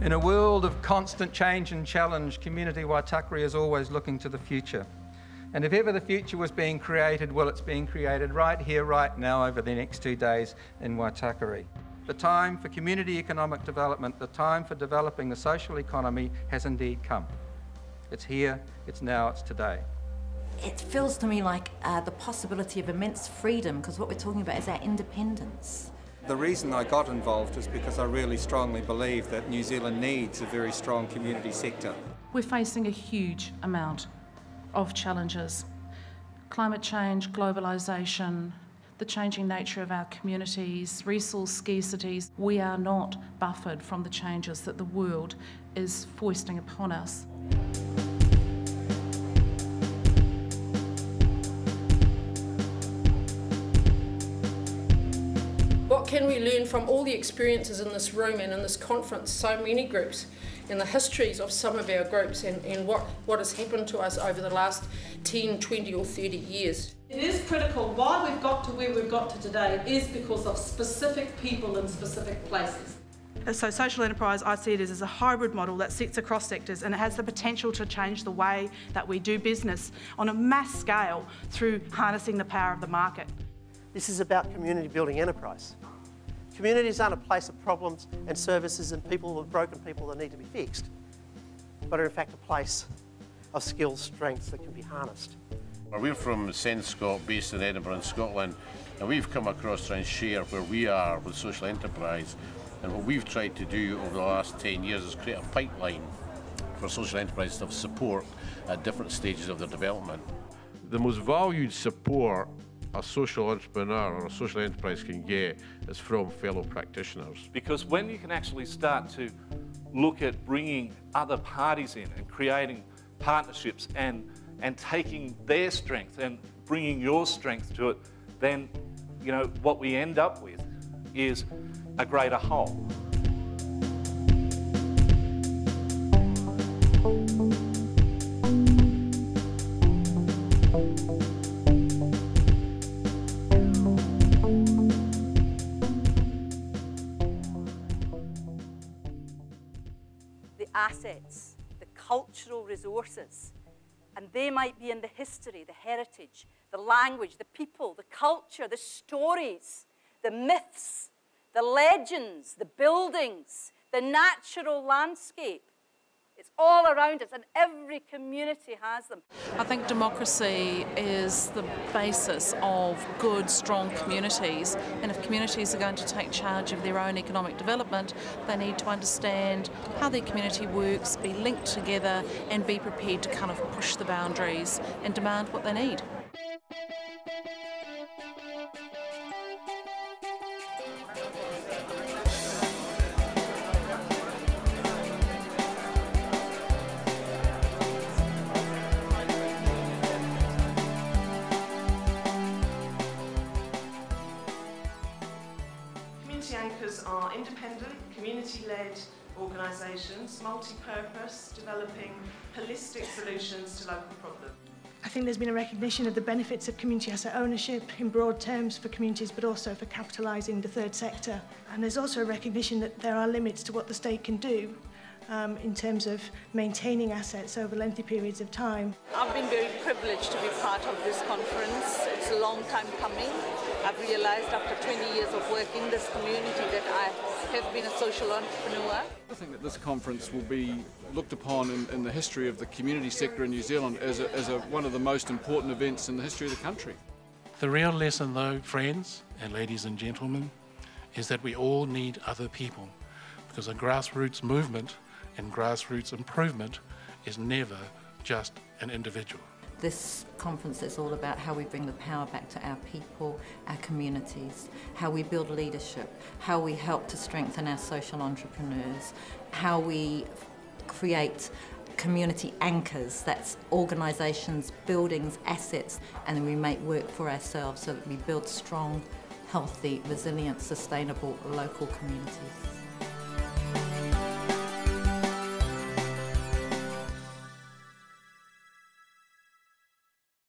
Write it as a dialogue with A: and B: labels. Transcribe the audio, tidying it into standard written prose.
A: In a world of constant change and challenge, Community Waitakere is always looking to the future. And if ever the future was being created, well, it's being created right here, right now, over the next 2 days in Waitakere. The time for community economic development, the time for developing the social economy has indeed come. It's here, it's now, it's today.
B: It feels to me like the possibility of immense freedom, because what we're talking about is our independence.
A: The reason I got involved is because I really strongly believe that New Zealand needs a very strong community sector.
C: We're facing a huge amount of challenges. Climate change, globalisation, the changing nature of our communities, resource scarcities. We are not buffered from the changes that the world is foisting upon us.
D: What can we learn from all the experiences in this room and in this conference, so many groups, and the histories of some of our groups and what has happened to us over the last 10, 20 or 30 years.
E: It is critical. Why we've got to where we've got to today is because of specific people in specific places.
F: So social enterprise, I see it as a hybrid model that sits across sectors, and it has the potential to change the way that we do business on a mass scale through harnessing the power of the market.
G: This is about community building enterprise. Communities aren't a place of problems and services and people with broken people that need to be fixed, but are in fact a place of skills, strengths that can be harnessed.
H: We're from Senscott, based in Edinburgh in Scotland, and we've come across to try and share where we are with social enterprise. And what we've tried to do over the last 10 years is create a pipeline for social enterprise to have support at different stages of their development.
I: The most valued support a social entrepreneur or a social enterprise can get is from fellow practitioners.
J: Because when you can actually start to look at bringing other parties in and creating partnerships and taking their strength and bringing your strength to it, then what we end up with is a greater whole.
K: The assets, the cultural resources, and they might be in the history, the heritage, the language, the people, the culture, the stories, the myths, the legends, the buildings, the natural landscape. It's all around us, and every community has them.
C: I think democracy is the basis of good, strong communities, and if communities are going to take charge of their own economic development, they need to understand how their community works, be linked together, and be prepared to kind of push the boundaries and demand what they need.
E: Community anchors are independent, community-led organisations, multi-purpose, developing holistic solutions to local problems.
L: I think there's been a recognition of the benefits of community asset ownership in broad terms for communities, but also for capitalising the third sector. And there's also a recognition that there are limits to what the state can do in terms of maintaining assets over lengthy periods of time.
M: I've been very privileged to be part of this conference. It's a long time coming. I've realised after 20 years of working in this community that I have been a social entrepreneur.
N: I think that this conference will be looked upon in the history of the community sector in New Zealand as one of the most important events in the history of the country.
O: The real lesson though, friends and ladies and gentlemen, is that we all need other people, because a grassroots movement and grassroots improvement is never just an individual.
B: This conference is all about how we bring the power back to our people, our communities, how we build leadership, how we help to strengthen our social entrepreneurs, how we create community anchors, that's organisations, buildings, assets, and then we make work for ourselves so that we build strong, healthy, resilient, sustainable local communities.